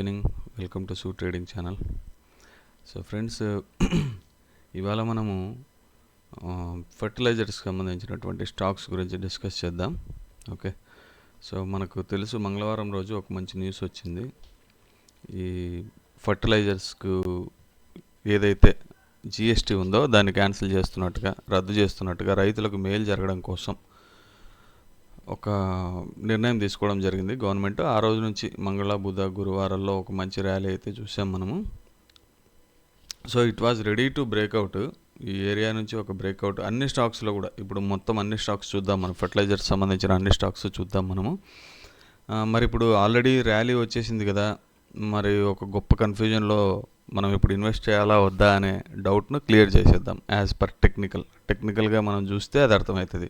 Evening welcome to sue trading channel. So friends, ఇవాళ మనము ఫర్టిలైజర్స్కి సంబంధించినటువంటి స్టాక్స్ గురించి డిస్కస్ చేద్దాం. ఓకే, సో మనకు తెలుసు మంగళవారం రోజు ఒక మంచి న్యూస్ వచ్చింది. ఈ ఫర్టిలైజర్స్కు ఏదైతే జిఎస్టీ ఉందో దాన్ని క్యాన్సిల్ చేస్తున్నట్టుగా, రద్దు చేస్తున్నట్టుగా రైతులకు మేలు జరగడం కోసం ఒక నిర్ణయం తీసుకోవడం జరిగింది గవర్నమెంట్. ఆ రోజు నుంచి మంగళ, బుధ, గురువారాల్లో ఒక మంచి ర్యాలీ అయితే చూసాం మనము. So it was ready to breakout. ఈ ఏరియా నుంచి ఒక బ్రేక్అవుట్ అన్ని స్టాక్స్లో కూడా. ఇప్పుడు మొత్తం అన్ని స్టాక్స్ చూద్దాం, మనం ఫర్టిలైజర్స్ సంబంధించిన అన్ని స్టాక్స్ చూద్దాం మనము. మరి ఇప్పుడు ఆల్రెడీ ర్యాలీ వచ్చేసింది కదా, మరి ఒక గొప్ప కన్ఫ్యూజన్లో మనం ఇప్పుడు ఇన్వెస్ట్ చేయాలా వద్దా అనే డౌట్ను క్లియర్ చేసేద్దాం. యాజ్ పర్ టెక్నికల్గా మనం చూస్తే అది అర్థమవుతుంది.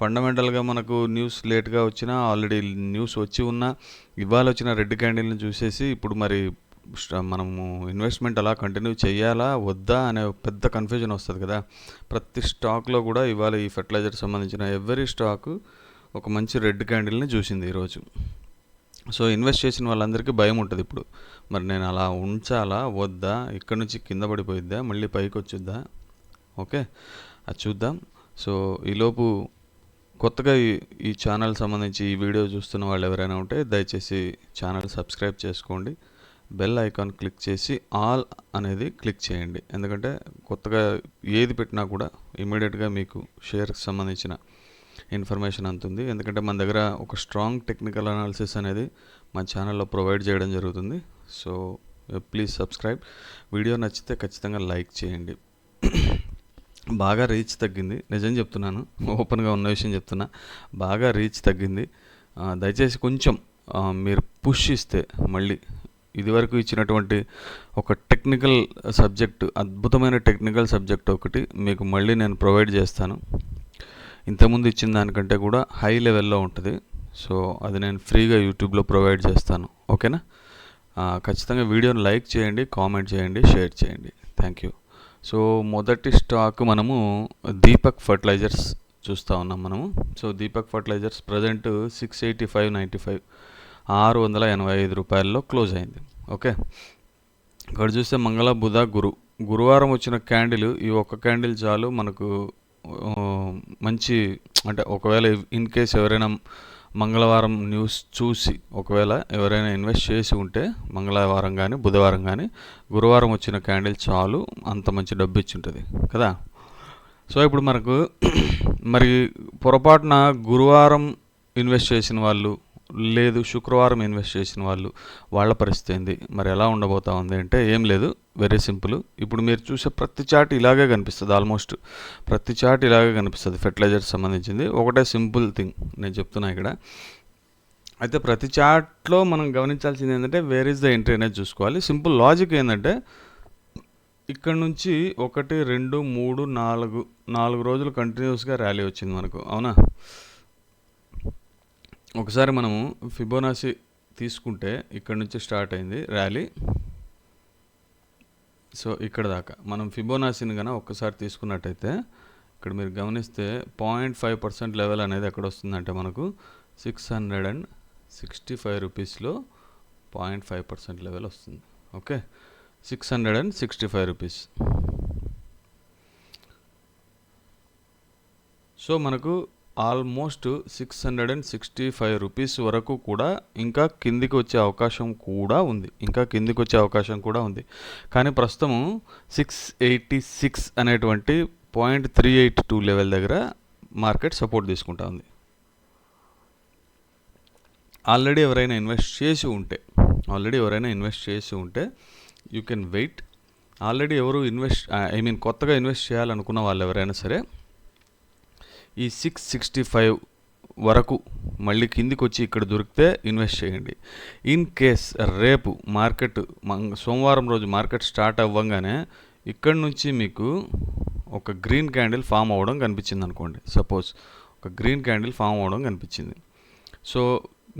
ఫండమెంటల్గా మనకు న్యూస్ లేట్గా వచ్చినా, ఆల్రెడీ న్యూస్ వచ్చి ఉన్నా, ఇవాళ వచ్చిన రెడ్ క్యాండిల్ని చూసేసి ఇప్పుడు మరి మనము ఇన్వెస్ట్మెంట్ అలా కంటిన్యూ చేయాలా వద్దా అనే పెద్ద కన్ఫ్యూజన్ వస్తుంది కదా. ప్రతి స్టాక్లో కూడా ఇవాళ ఈ ఫర్టిలైజర్ సంబంధించిన ఎవ్రీ స్టాక్ ఒక మంచి రెడ్ క్యాండిల్ని చూసింది ఈరోజు. సో ఇన్వెస్ట్ చేసిన వాళ్ళందరికీ భయం ఉంటుంది ఇప్పుడు, మరి నేను అలా ఉంచాలా వద్దా, ఇక్కడ నుంచి కింద పడిపోయిద్దా, మళ్ళీ పైకి వచ్చిద్దా. ఓకే, అది చూద్దాం. సో ఈలోపు కొత్తగా ఈ ఛానల్ సంబంధించి ఈ వీడియో చూస్తున్న వాళ్ళు ఎవరైనా ఉంటే దయచేసి ఛానల్ సబ్స్క్రైబ్ చేసుకోండి, బెల్ ఐకాన్ క్లిక్ చేసి ఆల్ అనేది క్లిక్ చేయండి. ఎందుకంటే కొత్తగా ఏది పెట్టినా కూడా ఇమీడియట్గా మీకు షేర్కి సంబంధించిన ఇన్ఫర్మేషన్ అందుతుంది. ఎందుకంటే మన దగ్గర ఒక స్ట్రాంగ్ టెక్నికల్ అనాలిసిస్ అనేది మన ఛానల్లో ప్రొవైడ్ చేయడం జరుగుతుంది. So please subscribe. వీడియో నచ్చితే ఖచ్చితంగా లైక్ చేయండి. బాగా రీచ్ తగ్గింది, నిజం చెప్తున్నాను, ఓపెన్గా ఉన్న విషయం చెప్తున్నా. బాగా రీచ్ తగ్గింది. దయచేసి కొంచెం మీరు పుష్ ఇస్తే మళ్ళీ ఇదివరకు ఇచ్చినటువంటి ఒక టెక్నికల్ సబ్జెక్టు, అద్భుతమైన టెక్నికల్ సబ్జెక్ట్ ఒకటి మీకు మళ్ళీ నేను ప్రొవైడ్ చేస్తాను. ఇంతకుముందు ఇచ్చిన దానికంటే కూడా హై లెవెల్లో ఉంటుంది. సో అది నేను ఫ్రీగా యూట్యూబ్లో ప్రొవైడ్ చేస్తాను. ఓకేనా? ఖచ్చితంగా వీడియోని లైక్ చేయండి, కామెంట్ చేయండి, షేర్ చేయండి. Thank you. సో మొదటి స్టాక్ మనము దీపక్ ఫర్టిలైజర్స్ చూస్తూ ఉన్నాం మనము. సో దీపక్ ఫర్టిలైజర్స్ ప్రజెంట్ 685.95 685 రూపాయల్లో క్లోజ్ అయింది. ఓకే, ఇక్కడ చూస్తే మంగళ, బుధ, గురువారం వచ్చిన క్యాండిల్, ఈ ఒక్క క్యాండిల్ చాలు మనకు మంచి, అంటే ఒకవేళ ఇన్ కేస్ ఎవరైనా మంగళవారం న్యూస్ చూసి ఒకవేళ ఎవరైనా ఇన్వెస్ట్ చేసి ఉంటే మంగళవారం కానీ బుధవారం కానీ గురువారం వచ్చిన క్యాండిల్ చాలు అంత మంచి డబ్బు ఇచ్చి ఉంటుంది కదా. సో ఇప్పుడు మనకు మరి పొరపాటున గురువారం ఇన్వెస్ట్ చేసిన వాళ్ళు, లేదు శుక్రవారం ఇన్వెస్ట్ చేసిన వాళ్ళ పరిస్థితి ఏంది, మరి ఎలా ఉండబోతా ఉంది అంటే ఏం లేదు, వెరీ సింపుల్. ఇప్పుడు మీరు చూసే ప్రతి చార్ట్ ఇలాగే కనిపిస్తుంది, ఆల్మోస్ట్ ప్రతి చార్ట్ ఇలాగే కనిపిస్తుంది ఫెర్టిలైజర్స్ సంబంధించింది. ఒకటే సింపుల్ థింగ్ నేను చెప్తున్నా ఇక్కడ. అయితే ప్రతి చార్ట్లో మనం గమనించాల్సింది ఏంటంటే వేర్ ఈజ్ ద ఎంట్రీ అనేది చూసుకోవాలి. సింపుల్ లాజిక్ ఏంటంటే ఇక్కడ నుంచి 1, 2, 3, 4 రోజులు కంటిన్యూస్గా ర్యాలీ వచ్చింది మనకు, అవునా? ఒకసారి మనము ఫిబోనాసి తీసుకుంటే ఇక్కడ నుంచి స్టార్ట్ అయింది ర్యాలీ. సో ఇక్కడ దాకా మనం ఫిబోనాసిని కన్నా ఒక్కసారి తీసుకున్నట్టయితే ఇక్కడ మీరు గమనిస్తే 0.5% లెవెల్ అనేది ఎక్కడ వస్తుందంటే మనకు 665 రూపీస్లో 0.5% లెవెల్ వస్తుంది. Okay, 665 rupees. సో మనకు ఆల్మోస్ట్ 665 రూపీస్ వరకు కూడా ఇంకా కిందికి వచ్చే అవకాశం కూడా ఉంది. కానీ ప్రస్తుతం 686 అనేటువంటి 0.382 లెవెల్ దగ్గర మార్కెట్ సపోర్ట్ తీసుకుంటా ఉంది. ఆల్రెడీ ఎవరైనా ఇన్వెస్ట్ చేసి ఉంటే యూ కెన్ వెయిట్. ఆల్రెడీ ఎవరు కొత్తగా ఇన్వెస్ట్ చేయాలనుకున్న వాళ్ళు ఎవరైనా సరే ఈ 665 వరకు మళ్ళీ కిందికి వచ్చి ఇక్కడ దొరికితే ఇన్వెస్ట్ చేయండి. ఇన్ కేస్ రేపు సోమవారం రోజు మార్కెట్ స్టార్ట్ అవ్వగానే ఇక్కడ నుంచి మీకు ఒక గ్రీన్ క్యాండిల్ ఫామ్ అవ్వడం కనిపించింది అనుకోండి. సపోజ్ ఒక గ్రీన్ క్యాండిల్ ఫామ్ అవ్వడం కనిపించింది. సో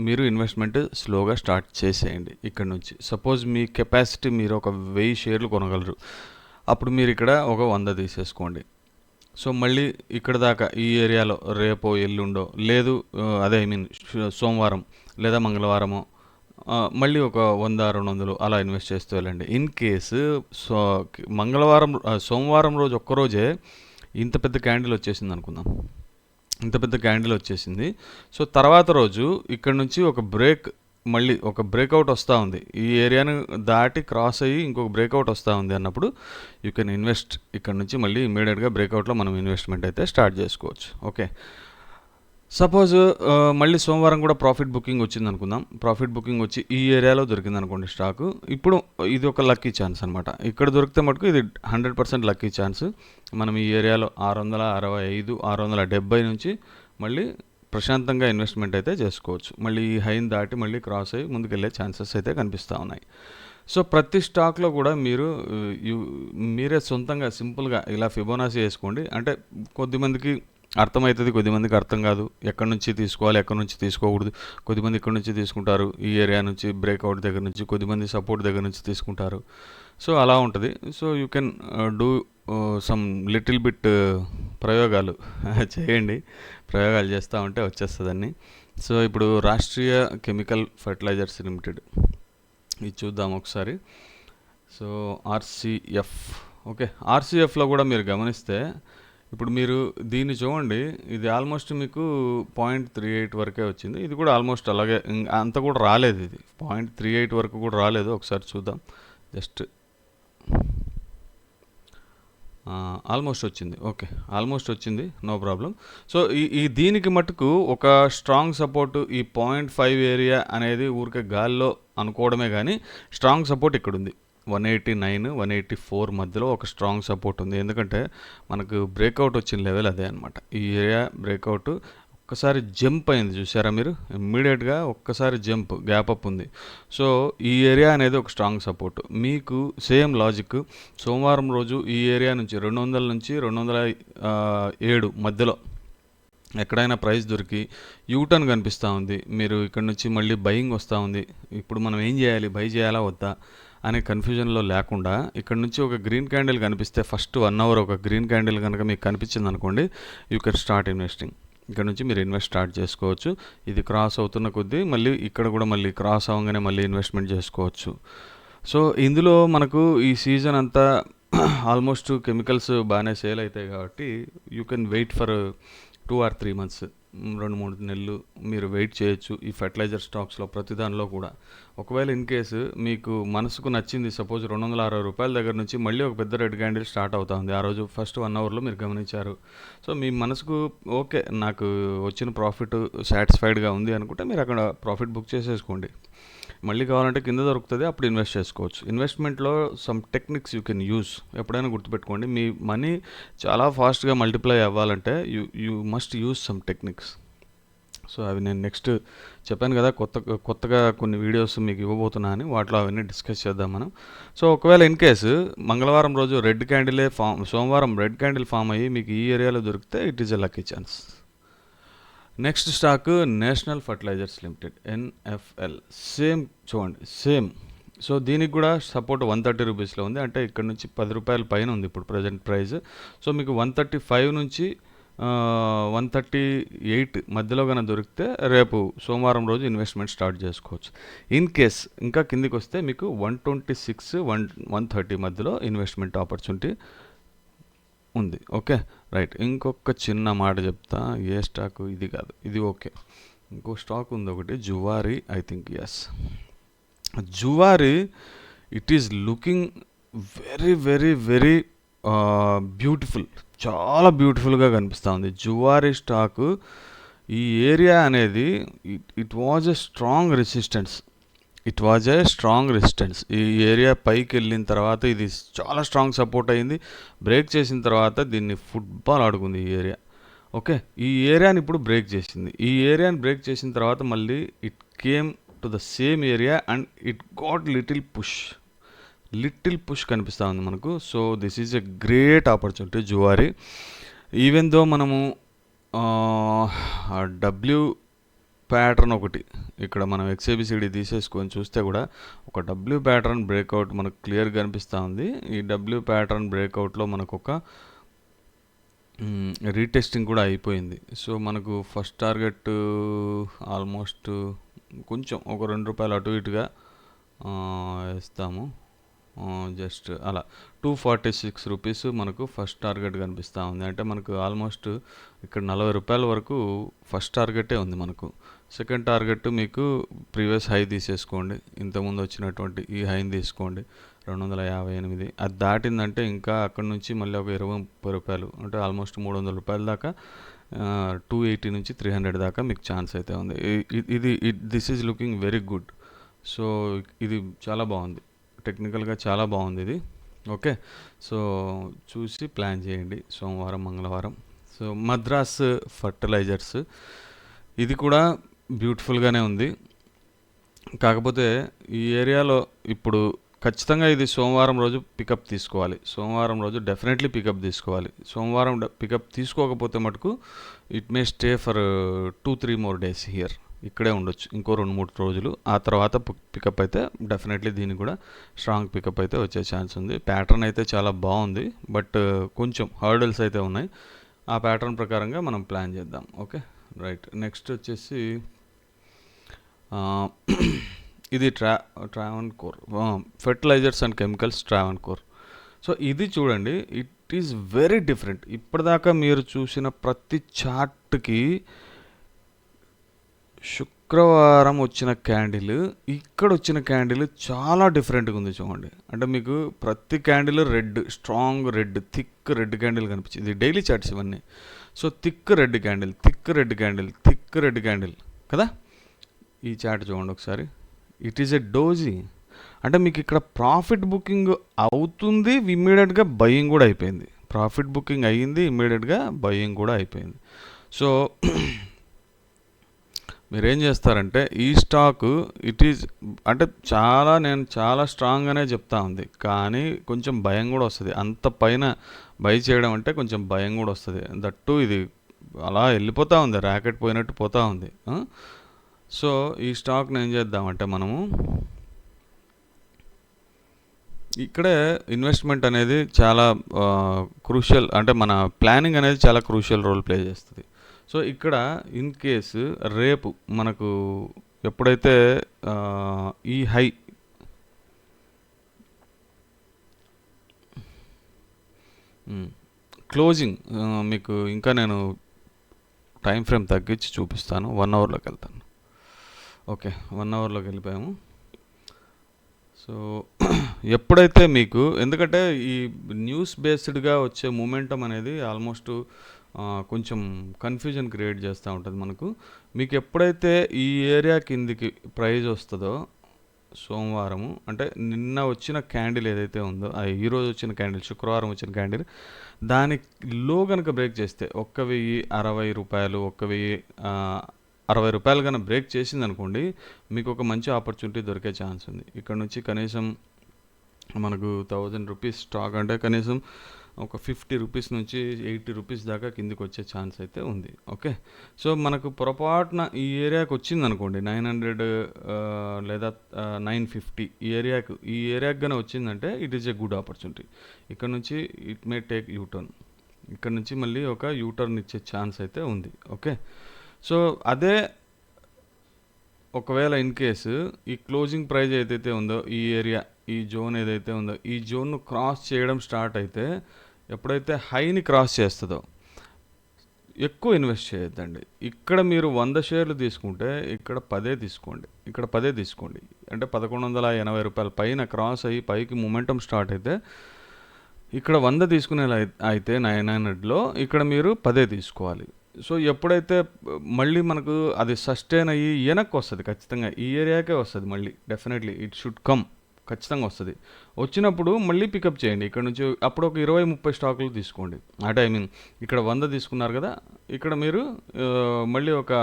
మీరు ఇన్వెస్ట్మెంట్ స్లోగా స్టార్ట్ చేసేయండి ఇక్కడ నుంచి. సపోజ్ మీ కెపాసిటీ మీరు ఒక 1000 షేర్లు కొనగలరు, అప్పుడు మీరు ఇక్కడ ఒక 100 తీసేసుకోండి. సో మళ్ళీ ఇక్కడ దాకా ఈ ఏరియాలో రేపో ఎల్లుండో, లేదు సోమవారం లేదా మంగళవారమో మళ్ళీ ఒక 100, 200 అలా ఇన్వెస్ట్ చేస్తూ వెళ్ళండి. ఇన్ కేసు సో మంగళవారం సోమవారం రోజు ఒక్కరోజే ఇంత పెద్ద క్యాండిల్ వచ్చేసిందనుకుందాం. ఇంత పెద్ద క్యాండిల్ వచ్చేసింది. సో తర్వాత రోజు ఇక్కడ నుంచి ఒక మళ్ళీ ఒక బ్రేక్అవుట్ వస్తూ ఉంది. ఈ ఏరియాను దాటి క్రాస్ అయ్యి ఇంకొక బ్రేక్అవుట్ వస్తూ ఉంది అన్నప్పుడు యూ కెన్ ఇన్వెస్ట్. ఇక్కడ నుంచి మళ్ళీ ఇమ్మీడియట్గా బ్రేక్అవుట్లో మనం ఇన్వెస్ట్మెంట్ అయితే స్టార్ట్ చేసుకోవచ్చు. ఓకే, సపోజ్ మళ్ళీ సోమవారం కూడా ప్రాఫిట్ బుకింగ్ వచ్చింది అనుకుందాం. ప్రాఫిట్ బుకింగ్ వచ్చి ఈ ఏరియాలో దొరికింది అనుకోండి స్టాకు. ఇప్పుడు ఇది ఒక లక్కీ ఛాన్స్ అనమాట. ఇక్కడ దొరికితే మటుకు ఇది 100% లక్కీ ఛాన్స్. మనం ఈ ఏరియాలో 665, 670 నుంచి మళ్ళీ ప్రశాంతంగా ఇన్వెస్ట్మెంట్ అయితే చేసుకోవచ్చు. మళ్ళీ ఈ హైని దాటి మళ్ళీ క్రాస్ అయ్యి ముందుకెళ్ళే ఛాన్సెస్ అయితే కనిపిస్తూ ఉన్నాయి. సో ప్రతి స్టాక్లో కూడా మీరే సొంతంగా సింపుల్గా ఇలా ఫిబోనాసీ వేసుకోండి. అంటే కొద్దిమందికి అర్థమవుతుంది, కొద్దిమందికి అర్థం కాదు. ఎక్కడి నుంచి తీసుకోవాలి, ఎక్కడి నుంచి తీసుకోకూడదు. కొద్దిమంది ఇక్కడ నుంచి తీసుకుంటారు, ఈ ఏరియా నుంచి బ్రేక్అవుట్ దగ్గర నుంచి. కొద్దిమంది సపోర్ట్ దగ్గర నుంచి తీసుకుంటారు. సో అలా ఉంటుంది. So you can do some little bit ప్రయోగాలు చేయండి. ప్రయోగాలు చేస్తూ ఉంటే వచ్చేస్తుందని. సో ఇప్పుడు రాష్ట్రీయ కెమికల్ ఫర్టిలైజర్స్ లిమిటెడ్ ఇది చూద్దాం ఒకసారి. So RCF. ఓకే, ఆర్సీఎఫ్లో కూడా మీరు గమనిస్తే ఇప్పుడు మీరు దీన్ని చూడండి. ఇది ఆల్మోస్ట్ మీకు 0.38 వరకే వచ్చింది. ఇది కూడా ఆల్మోస్ట్ అలాగే, అంత కూడా రాలేదు. ఇది 0.38 వరకు కూడా రాలేదు. ఒకసారి చూద్దాం. జస్ట్ ఆల్మోస్ట్ వచ్చింది. ఓకే, ఆల్మోస్ట్ వచ్చింది, నో ప్రాబ్లం. సో ఈ దీనికి మటుకు ఒక స్ట్రాంగ్ సపోర్ట్ ఈ 0.5 ఏరియా అనేది ఊరికే గాల్లో అనుకోవడమే కానీ స్ట్రాంగ్ సపోర్ట్ ఇక్కడ ఉంది. 189, 184 మధ్యలో ఒక స్ట్రాంగ్ సపోర్ట్ ఉంది. ఎందుకంటే మనకు బ్రేక్అవుట్ వచ్చిన లెవెల్ అదే అనమాట. ఈ ఏరియా బ్రేక్అవుట్ ఒక్కసారి జంప్ అయింది, చూసారా మీరు? ఇమ్మీడియట్గా ఒక్కసారి జంప్, గ్యాప్ అప్ ఉంది. సో ఈ ఏరియా అనేది ఒక స్ట్రాంగ్ సపోర్ట్. మీకు సేమ్ లాజిక్ సోమవారం రోజు ఈ ఏరియా నుంచి 200 నుంచి 207 మధ్యలో ఎక్కడైనా ప్రైస్ దొరికి యూటర్న్ కనిపిస్తూ ఉంది. మీరు ఇక్కడ నుంచి మళ్ళీ బయింగ్ వస్తూ ఉంది. ఇప్పుడు మనం ఏం చేయాలి, బై చేయాలా వద్దా అనే కన్ఫ్యూజన్లో లేకుండా ఇక్కడ నుంచి ఒక గ్రీన్ క్యాండిల్ కనిపిస్తే ఫస్ట్ 1 అవర్ ఒక గ్రీన్ క్యాండిల్ కనుక మీకు కనిపించింది అనుకోండి, యూ కెన్ స్టార్ట్ ఇన్వెస్టింగ్. ఇక్కడ నుంచి మీరు ఇన్వెస్ట్ స్టార్ట్ చేసుకోవచ్చు. ఇది క్రాస్ అవుతున్న కొద్దీ మళ్ళీ ఇక్కడ కూడా మళ్ళీ క్రాస్ అవ్వగానే మళ్ళీ ఇన్వెస్ట్మెంట్ చేసుకోవచ్చు. సో ఇందులో మనకు ఈ సీజన్ అంతా ఆల్మోస్ట్ కెమికల్స్ బాగానే సేల్ అవుతాయి కాబట్టి you can wait for 2 or 3 months, 2-3 నెలలు మీరు వెయిట్ చేయొచ్చు ఈ ఫర్టిలైజర్ స్టాక్స్లో ప్రతి దానిలో కూడా. ఒకవేళ ఇన్ కేసు మీకు మనసుకు నచ్చింది, సపోజ్ 260 రూపాయల దగ్గర నుంచి మళ్ళీ ఒక పెద్ద రెడ్ క్యాండిల్ స్టార్ట్ అవుతా ఉంది. ఆ రోజు ఫస్ట్ 1 అవర్లో మీరు గమనించారు. సో మీ మనసుకు ఓకే, నాకు వచ్చిన ప్రాఫిట్ సాటిస్ఫైడ్గా ఉంది అనుకుంటే మీరు అక్కడ ప్రాఫిట్ బుక్ చేసేసుకోండి. మళ్ళీ కావాలంటే కింద దొరుకుతుంది, అప్పుడు ఇన్వెస్ట్ చేసుకోవచ్చు. ఇన్వెస్ట్మెంట్లో some techniques you can use. ఎప్పుడైనా గుర్తుపెట్టుకోండి, మీ మనీ చాలా ఫాస్ట్గా మల్టిప్లై అవ్వాలంటే you must use some techniques. So అవి నేను నెక్స్ట్ చెప్పాను కదా, కొత్తగా కొన్ని వీడియోస్ మీకు ఇవ్వబోతున్నా అని, వాటిలో అవన్నీ డిస్కస్ చేద్దాం మనం. సో ఒకవేళ ఇన్ కేసు మంగళవారం రోజు సోమవారం రెడ్ క్యాండిల్ ఫామ్ అయ్యి మీకు ఈ ఏరియాలో దొరికితే it is a lucky chance. Next stock National Fertilizers Limited, NFL. Same చూడండి, సేమ్. సో దీనికి కూడా సపోర్ట్ 130 రూపీస్లో ఉంది. అంటే ఇక్కడ నుంచి 10 రూపాయల పైన ఉంది ఇప్పుడు ప్రజెంట్ ప్రైస్. సో మీకు 135 నుంచి 138 మధ్యలో కనుక దొరికితే రేపు సోమవారం రోజు ఇన్వెస్ట్మెంట్ స్టార్ట్ చేసుకోవచ్చు. ఇన్ కేస్ ఇంకా కిందికి వస్తే మీకు 126, 130 మధ్యలో ఇన్వెస్ట్మెంట్ ఆపర్చునిటీ ఉంది. Okay, right. ఇంకొక చిన్న మాట చెప్తా. ఏ స్టాక్ ఇది కాదు, ఇది ఓకే. ఇంకో స్టాక్ ఉంది ఒకటి, Zuari. I think yes, Zuari. It is looking very very very beautiful. చాలా బ్యూటిఫుల్గా కనిపిస్తూ ఉంది జువారీ స్టాకు. ఈ ఏరియా అనేది it was a strong resistance. ఈ ఏరియా పైకి వెళ్ళిన తర్వాత ఇది చాలా స్ట్రాంగ్ సపోర్ట్ అయింది. బ్రేక్ చేసిన తర్వాత దీన్ని ఫుట్బాల్ ఆడుకుంది ఈ ఏరియా. ఓకే, ఈ ఏరియాని ఇప్పుడు బ్రేక్ చేసింది. ఈ ఏరియాని బ్రేక్ చేసిన తర్వాత మళ్ళీ it came to the same area and it got little push కనిపిస్తూ ఉంది మనకు. So this is a great opportunity Zuari. Even though మనము డబ్ల్యూ ప్యాటర్న్ ఒకటి ఇక్కడ మనం XABCD తీసేసుకొని చూస్తే కూడా ఒక డబ్ల్యూ ప్యాటర్న్ బ్రేక్అవుట్ మనకు క్లియర్గా కనిపిస్తూ ఉంది. ఈ డబ్ల్యూ ప్యాటర్న్ బ్రేక్అవుట్లో మనకు ఒక రీటెస్టింగ్ కూడా అయిపోయింది. సో మనకు ఫస్ట్ టార్గెట్ ఆల్మోస్ట్ కొంచెం ఒక రూ. 2 అటు ఇటుగా ఇస్తాము. జస్ట్ అలా రూ. 246 మనకు ఫస్ట్ టార్గెట్ కనిపిస్తూ ఉంది. అంటే మనకు ఆల్మోస్ట్ ఇక్కడ రూ. 40 వరకు ఫస్ట్ టార్గెటే ఉంది మనకు. సెకండ్ టార్గెట్ మీకు ప్రీవియస్ హై తీసేసుకోండి, ఇంతకుముందు వచ్చినటువంటి ఈ హైని తీసుకోండి 258. అది దాటిందంటే ఇంకా అక్కడ నుంచి మళ్ళీ ఒక రూ. 20 అంటే ఆల్మోస్ట్ రూ. 300 దాకా 280 నుంచి 300 దాకా మీకు ఛాన్స్ అయితే ఉంది. ఇది this is looking very good. So ఇది చాలా బాగుంది, టెక్నికల్గా చాలా బాగుంది ఇది. ఓకే, సో చూసి ప్లాన్ చేయండి సోమవారం మంగళవారం. సో మద్రాస్ ఫర్టిలైజర్స్ ఇది కూడా బ్యూటిఫుల్గానే ఉంది. కాకపోతే ఈ ఏరియాలో ఇప్పుడు ఖచ్చితంగా ఇది సోమవారం రోజు పికప్ తీసుకోవాలి. సోమవారం రోజు డెఫినెట్లీ పికప్ తీసుకోవాలి. సోమవారం పికప్ తీసుకోకపోతే మటుకు it may stay for 2-3 more days here. ఇక్కడే ఉండొచ్చు ఇంకో 2-3 రోజులు. ఆ తర్వాత పికప్ అయితే డెఫినెట్లీ దీనికి కూడా స్ట్రాంగ్ పికప్ అయితే వచ్చే ఛాన్స్ ఉంది. ప్యాటర్న్ అయితే చాలా బాగుంది, బట్ కొంచెం హర్డల్స్ అయితే ఉన్నాయి. ఆ ప్యాటర్న్ ప్రకారంగా మనం ప్లాన్ చేద్దాం. Okay, right. నెక్స్ట్ వచ్చేసి ఇది Travancore Fertilizers and Chemicals Travancore. So ఇది చూడండి, ఇట్ ఈస్ వెరీ డిఫరెంట్. ఇప్పటిదాకా మీరు చూసిన ప్రతి చార్ట్కి శుక్రవారం వచ్చిన క్యాండిల్, ఇక్కడ వచ్చిన క్యాండిల్ చాలా డిఫరెంట్గా ఉంది చూడండి. అంటే మీకు ప్రతి candle red, strong red, thick red candle కనిపించింది. ఇది డైలీ చార్ట్స్ ఇవన్నీ. So thick red candle, thick red candle, thick red candle కదా. ఈ చార్ట్ చూడండి ఒకసారి. It is a doji. అంటే మీకు ఇక్కడ ప్రాఫిట్ బుకింగ్ అవుతుంది, ఇమ్మీడియట్గా బయింగ్ కూడా అయిపోయింది. ప్రాఫిట్ బుకింగ్ అయ్యింది, ఇమ్మీడియట్గా బయింగ్ కూడా అయిపోయింది. సో మీరేం చేస్తారంటే ఈ స్టాక్ ఇట్ ఈజ్ అంటే నేను చాలా స్ట్రాంగ్గానే చెప్తా ఉంది, కానీ కొంచెం భయం కూడా వస్తుంది. అంత పైన బై చేయడం అంటే కొంచెం భయం కూడా వస్తుంది. దట్టు ఇది అలా వెళ్ళిపోతూ ఉంది, ర్యాకెట్ పోయినట్టు పోతూ ఉంది. సో ఈ స్టాక్ని ఏం చేద్దామంటే మనము ఇక్కడే ఇన్వెస్ట్మెంట్ అనేది చాలా క్రూషియల్, అంటే మన ప్లానింగ్ అనేది చాలా క్రూషియల్ రోల్ ప్లే చేస్తుంది. సో ఇక్కడ ఇన్ కేసు రేపు మనకు ఎప్పుడైతే ఈ హై క్లోజింగ్ మీకు ఇంకా నేను టైం ఫ్రేమ్ తగ్గించి చూపిస్తాను. 1 అవర్లోకి వెళ్తాను. ఓకే, 1 అవర్లోకి వెళ్ళిపోయాము. సో ఎప్పుడైతే మీకు, ఎందుకంటే ఈ న్యూస్ బేస్డ్గా వచ్చే మూమెంటం అనేది ఆల్మోస్ట్ కొంచెం కన్ఫ్యూజన్ క్రియేట్ చేస్తూ ఉంటుంది మనకు. మీకు ఎప్పుడైతే ఈ ఏరియా కిందికి ప్రైజ్ వస్తుందో సోమవారము, అంటే నిన్న వచ్చిన క్యాండిల్ ఏదైతే ఉందో, ఈరోజు వచ్చిన క్యాండిల్, శుక్రవారం వచ్చిన క్యాండిల్, దాని లో కనుక బ్రేక్ చేస్తే 1,060 రూపాయలు, 1,060 రూపాయలు కనుక బ్రేక్ చేసింది అనుకోండి, మీకు ఒక మంచి ఆపర్చునిటీ దొరికే ఛాన్స్ ఉంది. ఇక్కడ నుంచి కనీసం మనకు 1000 రూపీస్ స్టాక్ అంటే కనీసం ఒక 50 రూపీస్ నుంచి 80 రూపీస్ దాకా కిందికి వచ్చే ఛాన్స్ అయితే ఉంది. ఓకే, సో మనకు పొరపాటున ఈ ఏరియాకి వచ్చింది అనుకోండి 900 లేదా 950, ఈ ఏరియాకి కానీ వచ్చిందంటే it is a good opportunity. ఇక్కడ నుంచి ఇట్ మే టేక్ యూటర్న్, ఇక్కడ నుంచి మళ్ళీ ఒక యూటర్న్ ఇచ్చే ఛాన్స్ అయితే ఉంది. ఓకే, సో అదే ఒకవేళ ఇన్ కేసు ఈ క్లోజింగ్ ప్రైజ్ ఏదైతే ఉందో, ఈ ఏరియా, ఈ జోన్ ఏదైతే ఉందో, ఈ జోన్ను క్రాస్ చేయడం స్టార్ట్ అయితే, ఎప్పుడైతే హైని క్రాస్ చేస్తుందో ఎక్కువ ఇన్వెస్ట్ చేయొద్దండి. ఇక్కడ మీరు 100 షేర్లు తీసుకుంటే ఇక్కడ 10 తీసుకోండి, ఇక్కడ 10 తీసుకోండి. అంటే 1180 రూపాయల పైన క్రాస్ అయ్యి పైకి మూమెంటం స్టార్ట్ అయితే ఇక్కడ 100 తీసుకునే అయితే 900లో ఇక్కడ మీరు 10 తీసుకోవాలి. సో ఎప్పుడైతే మళ్ళీ మనకు అది సస్టైన్ అయ్యి వెనక్కి వస్తుంది, ఖచ్చితంగా ఈ ఏరియాకే వస్తుంది మళ్ళీ, డెఫినెట్లీ ఇట్ షుడ్ కమ్, ఖచ్చితంగా వస్తుంది. వచ్చినప్పుడు మళ్ళీ పికప్ చేయండి ఇక్కడ నుంచి. అప్పుడు ఒక 20-30 స్టాకులు తీసుకోండి. అంటే ఇక్కడ 100 తీసుకున్నారు కదా, ఇక్కడ మీరు మళ్ళీ ఒక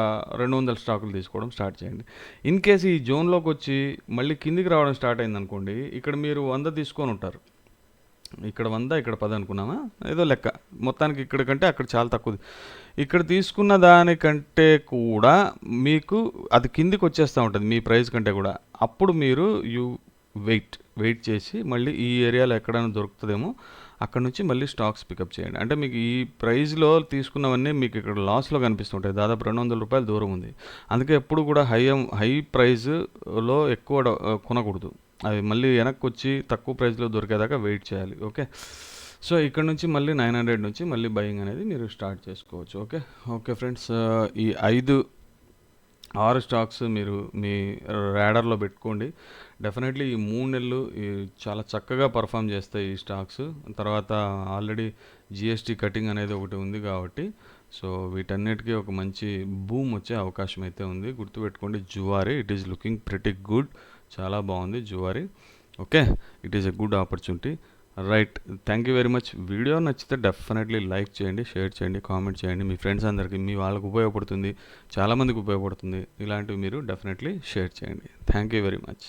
200 స్టాకులు తీసుకోవడం స్టార్ట్ చేయండి. ఇన్ కేసు ఈ జోన్లోకి వచ్చి మళ్ళీ కిందికి రావడం స్టార్ట్ అయింది అనుకోండి, ఇక్కడ మీరు 100 తీసుకొని ఉంటారు, ఇక్కడ 100 ఇక్కడ 10 అనుకున్నామా, ఏదో లెక్క మొత్తానికి ఇక్కడ కంటే అక్కడ చాలా తక్కువది. ఇక్కడ తీసుకున్న దానికంటే కూడా మీకు అది కిందికి వచ్చేస్తూ ఉంటుంది మీ ప్రైస్ కంటే కూడా. అప్పుడు మీరు యూ వెయిట్ చేసి మళ్ళీ ఈ ఏరియాలో ఎక్కడైనా దొరుకుతుందేమో అక్కడ నుంచి మళ్ళీ స్టాక్స్ పికప్ చేయండి. అంటే మీకు ఈ ప్రైస్లో తీసుకున్నవన్నీ మీకు ఇక్కడ లాస్లో కనిపిస్తుంటాయి. దాదాపు ₹200 దూరం ఉంది. అందుకే ఎప్పుడు కూడా హై ప్రైస్లో ఎక్కువ కొనకూడదు. అవి మళ్ళీ వెనక్కి వచ్చి తక్కువ ప్రైస్లో దొరికేదాకా వెయిట్ చేయాలి. ఓకే, సో ఇక్కడ నుంచి మళ్ళీ 900 నుంచి మళ్ళీ బయింగ్ అనేది మీరు స్టార్ట్ చేసుకోవచ్చు. ఓకే ఫ్రెండ్స్, ఈ 6 స్టాక్స్ మీరు మీ ర్యాడర్లో పెట్టుకోండి. డెఫినెట్లీ ఈ 3 నెలలు చాలా చక్కగా పర్ఫామ్ చేస్తాయి ఈ స్టాక్స్. తర్వాత ఆల్రెడీ జిఎస్టీ కటింగ్ అనేది ఒకటి ఉంది కాబట్టి సో వీటన్నిటికీ ఒక మంచి బూమ్ వచ్చే అవకాశం అయితే ఉంది. గుర్తుపెట్టుకోండి, Zuari it is looking pretty good. చాలా బాగుంది Zuari. Okay, it is a good opportunity. Right, thank you very much. Video నచ్చితే డెఫినెట్లీ లైక్ చేయండి, షేర్ చేయండి, కామెంట్ చేయండి. మీ ఫ్రెండ్స్ అందరికీ, మీ వాళ్ళకు ఉపయోగపడుతుంది, చాలామందికి ఉపయోగపడుతుంది. ఇలాంటివి మీరు డెఫినెట్లీ షేర్ చేయండి. Thank you very much.